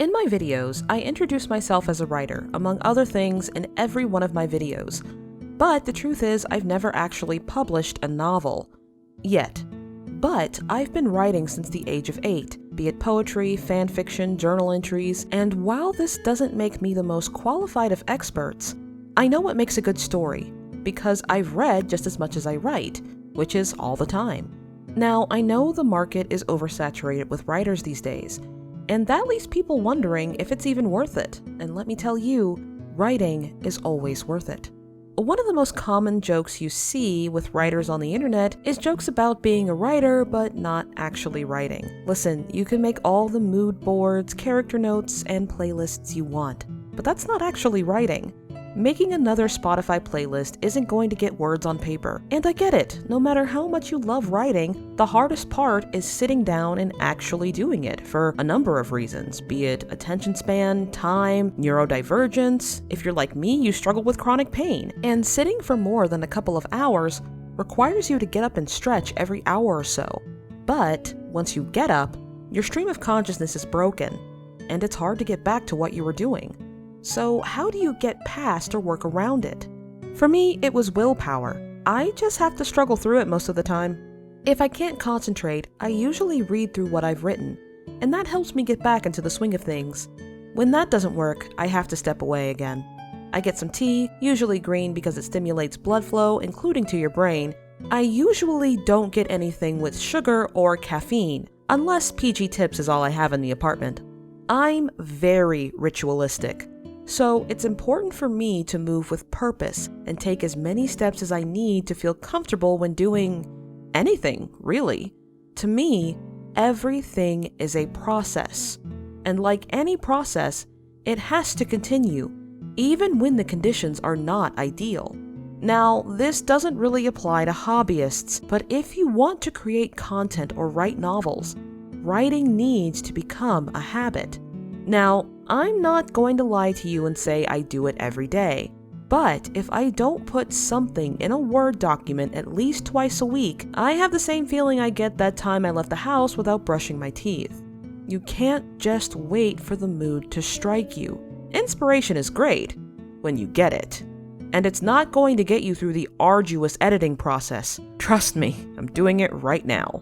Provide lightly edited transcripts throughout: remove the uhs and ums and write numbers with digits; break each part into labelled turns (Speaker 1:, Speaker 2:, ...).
Speaker 1: In my videos, I introduce myself as a writer, among other things, in every one of my videos. But the truth is, I've never actually published a novel. Yet. But I've been writing since the age of 8, be it poetry, fan fiction, journal entries, and while this doesn't make me the most qualified of experts, I know what makes a good story, because I've read just as much as I write, which is all the time. Now, I know the market is oversaturated with writers these days, and that leaves people wondering if it's even worth it. And let me tell you, writing is always worth it. One of the most common jokes you see with writers on the internet is jokes about being a writer but not actually writing. Listen, you can make all the mood boards, character notes, and playlists you want, but that's not actually writing. Making another Spotify playlist isn't going to get words on paper. And I get it, no matter how much you love writing, the hardest part is sitting down and actually doing it for a number of reasons, be it attention span, time, neurodivergence. If you're like me, you struggle with chronic pain. And sitting for more than a couple of hours requires you to get up and stretch every hour or so. But once you get up, your stream of consciousness is broken, and it's hard to get back to what you were doing. So how do you get past or work around it? For me, it was willpower. I just have to struggle through it most of the time. If I can't concentrate, I usually read through what I've written, and that helps me get back into the swing of things. When that doesn't work, I have to step away again. I get some tea, usually green because it stimulates blood flow, including to your brain. I usually don't get anything with sugar or caffeine, unless PG Tips is all I have in the apartment. I'm very ritualistic. So it's important for me to move with purpose and take as many steps as I need to feel comfortable when doing anything, really. To me, everything is a process. And like any process, it has to continue, even when the conditions are not ideal. Now, this doesn't really apply to hobbyists, but if you want to create content or write novels, writing needs to become a habit. Now, I'm not going to lie to you and say I do it every day, but if I don't put something in a Word document at least twice a week, I have the same feeling I get that time I left the house without brushing my teeth. You can't just wait for the mood to strike you. Inspiration is great when you get it, and it's not going to get you through the arduous editing process. Trust me, I'm doing it right now.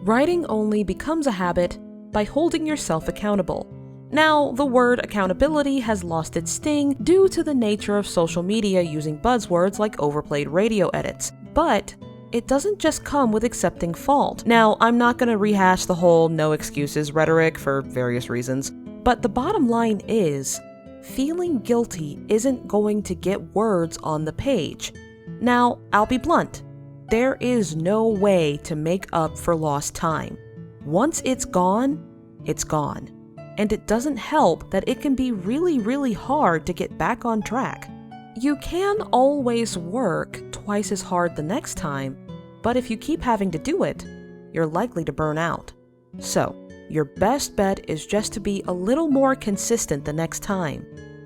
Speaker 1: Writing only becomes a habit by holding yourself accountable. Now, the word accountability has lost its sting due to the nature of social media using buzzwords like overplayed radio edits, but it doesn't just come with accepting fault. Now, I'm not going to rehash the whole no excuses rhetoric for various reasons, but the bottom line is, feeling guilty isn't going to get words on the page. Now, I'll be blunt. There is no way to make up for lost time. Once it's gone, it's gone. And it doesn't help that it can be really hard to get back on track. You can always work twice as hard the next time, but if you keep having to do it, you're likely to burn out. So, your best bet is just to be a little more consistent the next time.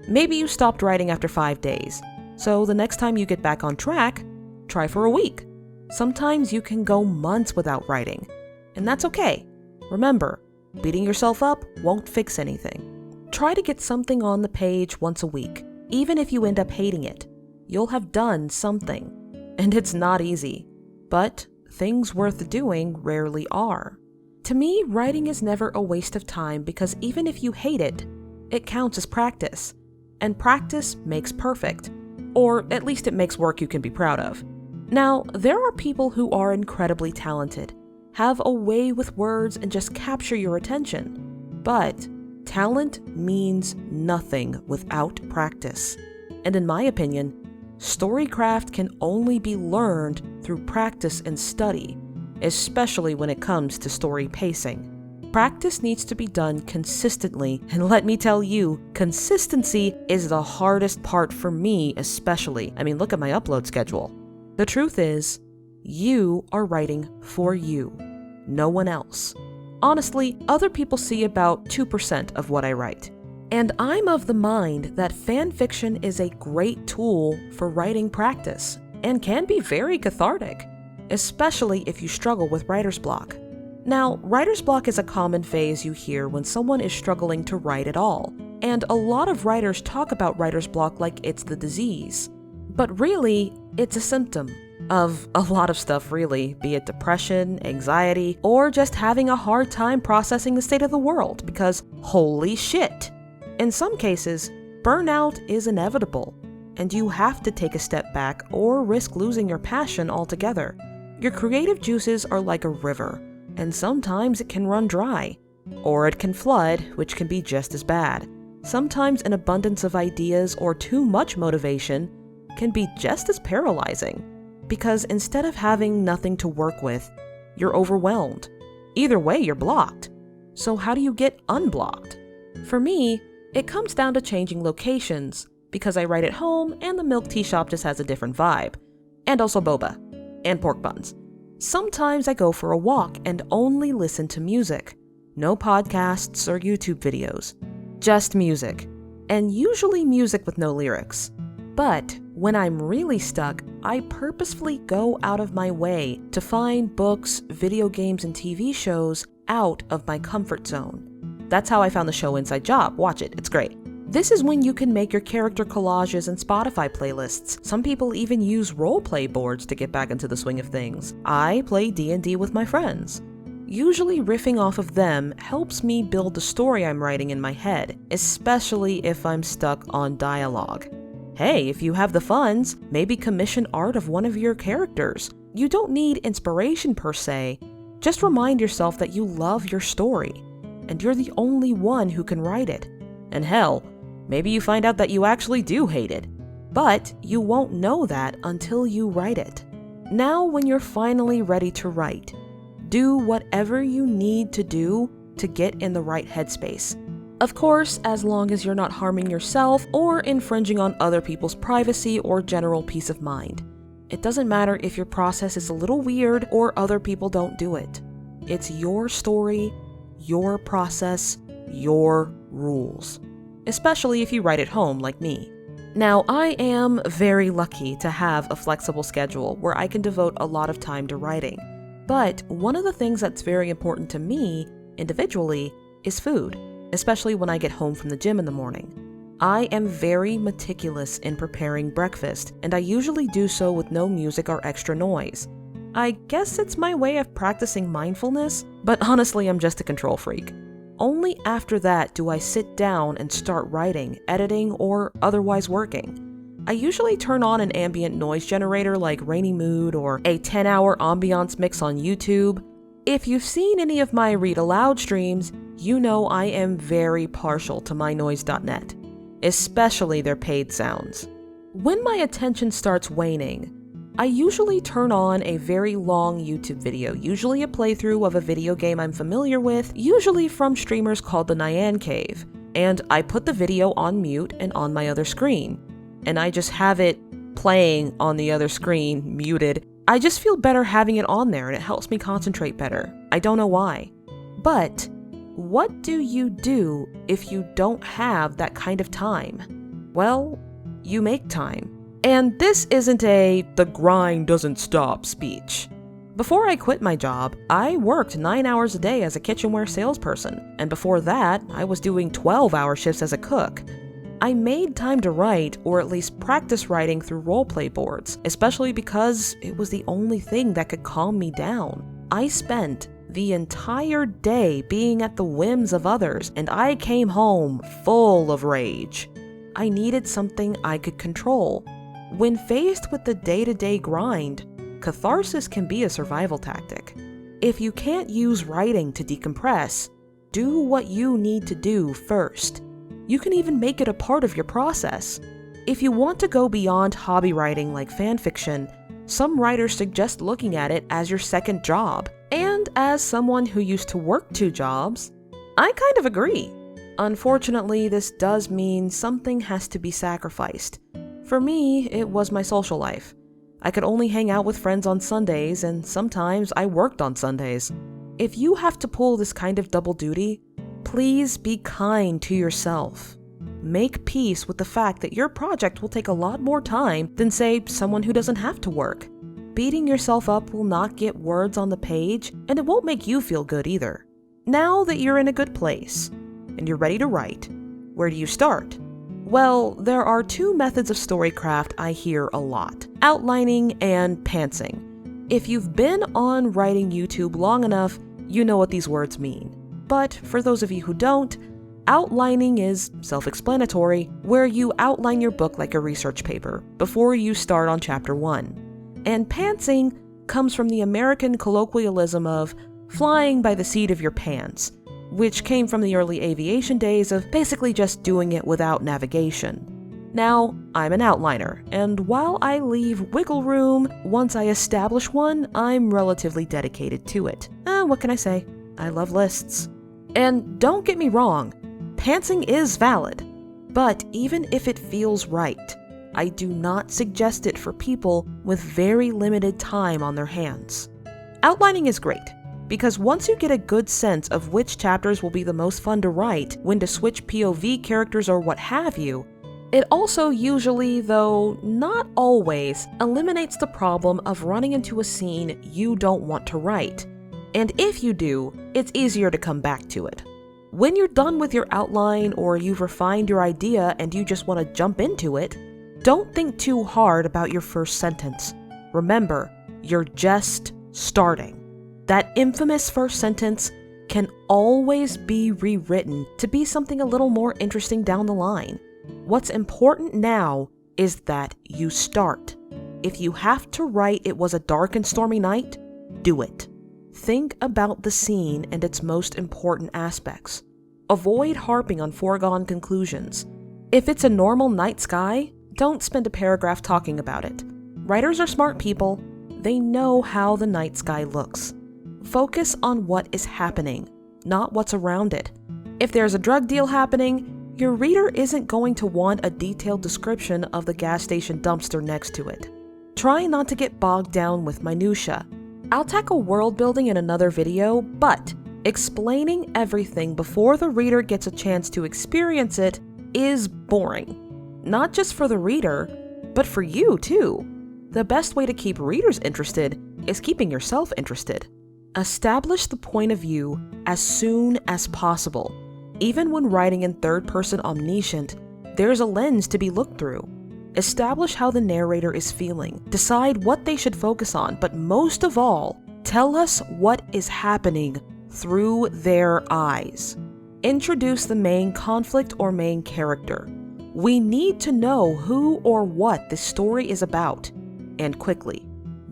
Speaker 1: Maybe you stopped writing after 5 days, so the next time you get back on track, try for a week. Sometimes you can go months without writing, and that's okay. Remember, beating yourself up won't fix anything. Try to get something on the page once a week, even if you end up hating it. You'll have done something. And it's not easy, but things worth doing rarely are. To me, writing is never a waste of time because even if you hate it, it counts as practice. And practice makes perfect. Or at least it makes work you can be proud of. Now, there are people who are incredibly talented, have a way with words and just capture your attention. But talent means nothing without practice. And in my opinion, storycraft can only be learned through practice and study, especially when it comes to story pacing. Practice needs to be done consistently, and let me tell you, consistency is the hardest part for me especially. I mean, look at my upload schedule. The truth is, you are writing for you, no one else. Honestly, other people see about 2% of what I write. And I'm of the mind that fan fiction is a great tool for writing practice and can be very cathartic, especially if you struggle with writer's block. Now, writer's block is a common phase you hear when someone is struggling to write at all, and a lot of writers talk about writer's block like it's the disease. But really, it's a symptom of a lot of stuff really, be it depression, anxiety, or just having a hard time processing the state of the world because holy shit. In some cases, burnout is inevitable, and you have to take a step back or risk losing your passion altogether. Your creative juices are like a river, and sometimes it can run dry, or it can flood, which can be just as bad. Sometimes an abundance of ideas or too much motivation can be just as paralyzing, because instead of having nothing to work with, you're overwhelmed. Either way, you're blocked. So how do you get unblocked? For me, it comes down to changing locations, because I write at home and the milk tea shop just has a different vibe. And also boba. And pork buns. Sometimes I go for a walk and only listen to music. No podcasts or YouTube videos. Just music. And usually music with no lyrics. But when I'm really stuck, I purposefully go out of my way to find books, video games, and TV shows out of my comfort zone. That's how I found the show Inside Job. Watch it, it's great. This is when you can make your character collages and Spotify playlists. Some people even use roleplay boards to get back into the swing of things. I play D&D with my friends. Usually riffing off of them helps me build the story I'm writing in my head, especially if I'm stuck on dialogue. Hey, if you have the funds, maybe commission art of one of your characters. You don't need inspiration per se, just remind yourself that you love your story, and you're the only one who can write it. And hell, maybe you find out that you actually do hate it, but you won't know that until you write it. Now, when you're finally ready to write, do whatever you need to do to get in the right headspace. Of course, as long as you're not harming yourself or infringing on other people's privacy or general peace of mind. It doesn't matter if your process is a little weird or other people don't do it. It's your story, your process, your rules. Especially if you write at home like me. Now, I am very lucky to have a flexible schedule where I can devote a lot of time to writing. But one of the things that's very important to me, individually, is food. Especially when I get home from the gym in the morning. I am very meticulous in preparing breakfast, and I usually do so with no music or extra noise. I guess it's my way of practicing mindfulness, but honestly I'm just a control freak. Only after that do I sit down and start writing, editing, or otherwise working. I usually turn on an ambient noise generator like Rainy Mood or a 10-hour ambiance mix on YouTube. If you've seen any of my read aloud streams, you know I am very partial to mynoise.net, especially their paid sounds. When my attention starts waning, I usually turn on a very long YouTube video, usually a playthrough of a video game I'm familiar with, usually from streamers called the Nyan Cave, and I put the video on mute and on my other screen, and I just have it playing on the other screen, muted. I just feel better having it on there and it helps me concentrate better. I don't know why. But what do you do if you don't have that kind of time? Well, you make time. And this isn't a "the grind doesn't stop" speech. Before I quit my job, I worked 9 hours a day as a kitchenware salesperson, and before that, I was doing 12-hour shifts as a cook. I made time to write, or at least practice writing through roleplay boards, especially because it was the only thing that could calm me down. I spent the entire day being at the whims of others, and I came home full of rage. I needed something I could control. When faced with the day-to-day grind, catharsis can be a survival tactic. If you can't use writing to decompress, do what you need to do first. You can even make it a part of your process. If you want to go beyond hobby writing like fanfiction, some writers suggest looking at it as your second job. And as someone who used to work 2 jobs, I kind of agree. Unfortunately, this does mean something has to be sacrificed. For me, it was my social life. I could only hang out with friends on Sundays, and sometimes I worked on Sundays. If you have to pull this kind of double duty, please be kind to yourself. Make peace with the fact that your project will take a lot more time than, say, someone who doesn't have to work. beating yourself up will not get words on the page, and it won't make you feel good either. Now that you're in a good place, and you're ready to write, where do you start? Well, there are two methods of storycraft I hear a lot: outlining and pantsing. If you've been on writing YouTube long enough, you know what these words mean. But for those of you who don't, outlining is self-explanatory, where you outline your book like a research paper before you start on chapter 1. And pantsing comes from the American colloquialism of flying by the seat of your pants, which came from the early aviation days of basically just doing it without navigation. Now, I'm an outliner, and while I leave wiggle room once I establish one, I'm relatively dedicated to it. What can I say? I love lists. And don't get me wrong, pantsing is valid, but even if it feels right, I do not suggest it for people with very limited time on their hands. Outlining is great, because once you get a good sense of which chapters will be the most fun to write, when to switch POV characters or what have you, it also usually, though not always, eliminates the problem of running into a scene you don't want to write. And if you do, it's easier to come back to it. When you're done with your outline or you've refined your idea and you just want to jump into it, don't think too hard about your first sentence. Remember, you're just starting. That infamous first sentence can always be rewritten to be something a little more interesting down the line. What's important now is that you start. If you have to write "It was a dark and stormy night," do it. Think about the scene and its most important aspects. Avoid harping on foregone conclusions. If it's a normal night sky, don't spend a paragraph talking about it. Writers are smart people. They know how the night sky looks. Focus on what is happening, not what's around it. If there's a drug deal happening, your reader isn't going to want a detailed description of the gas station dumpster next to it. Try not to get bogged down with minutia. I'll tackle world building in another video, but explaining everything before the reader gets a chance to experience it is boring. Not just for the reader, but for you too. The best way to keep readers interested is keeping yourself interested. Establish the point of view as soon as possible. Even when writing in third-person omniscient, there's a lens to be looked through. Establish how the narrator is feeling. Decide what they should focus on, but most of all, tell us what is happening through their eyes. Introduce the main conflict or main character. We need to know who or what this story is about, and quickly.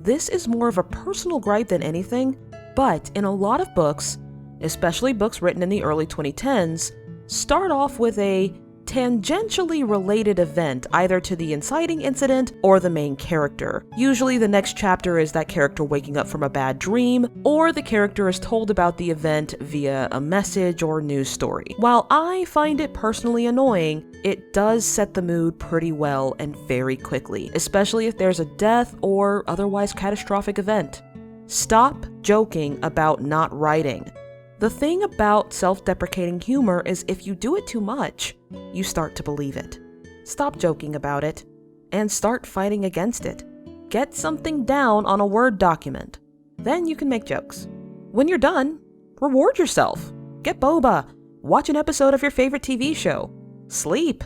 Speaker 1: This is more of a personal gripe than anything, but in a lot of books, especially books written in the early 2010s, start off with a tangentially related event, either to the inciting incident or the main character. Usually the next chapter is that character waking up from a bad dream, or the character is told about the event via a message or news story. While I find it personally annoying, it does set the mood pretty well and very quickly, especially if there's a death or otherwise catastrophic event. Stop joking about not writing. The thing about self-deprecating humor is if you do it too much, you start to believe it. Stop joking about it, and start fighting against it. Get something down on a Word document. Then you can make jokes. When you're done, reward yourself. Get boba. Watch an episode of your favorite TV show. Sleep.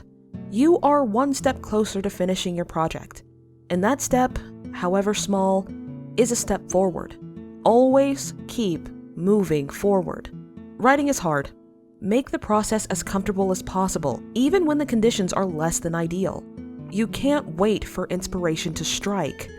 Speaker 1: You are one step closer to finishing your project. And that step, however small, is a step forward. Always keep moving forward. Writing is hard. Make the process as comfortable as possible, even when the conditions are less than ideal. You can't wait for inspiration to strike.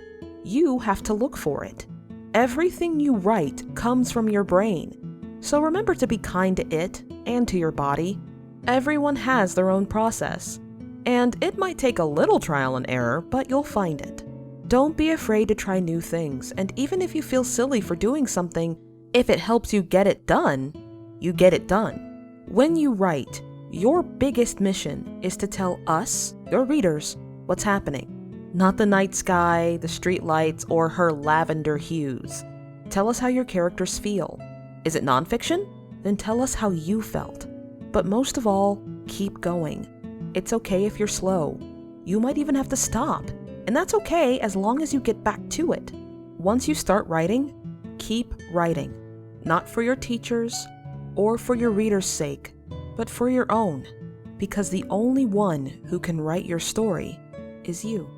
Speaker 1: You have to look for it. Everything you write comes from your brain, so remember to be kind to it and to your body. Everyone has their own process, and it might take a little trial and error, but you'll find it. Don't be afraid to try new things, and even if you feel silly for doing something, if it helps you get it done, you get it done. When you write, your biggest mission is to tell us, your readers, what's happening. Not the night sky, the street lights, or her lavender hues. Tell us how your characters feel. Is it nonfiction? Then tell us how you felt. But most of all, keep going. It's okay if you're slow. You might even have to stop. And that's okay as long as you get back to it. Once you start writing, keep writing. Not for your teachers or for your readers' sake, but for your own. Because the only one who can write your story is you.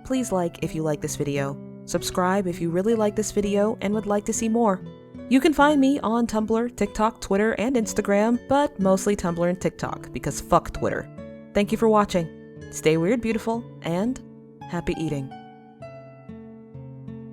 Speaker 1: Please like if you like this video. Subscribe if you really like this video and would like to see more. You can find me on Tumblr, TikTok, Twitter, and Instagram, but mostly Tumblr and TikTok, because fuck Twitter. Thank you for watching. Stay weird, beautiful, and happy eating.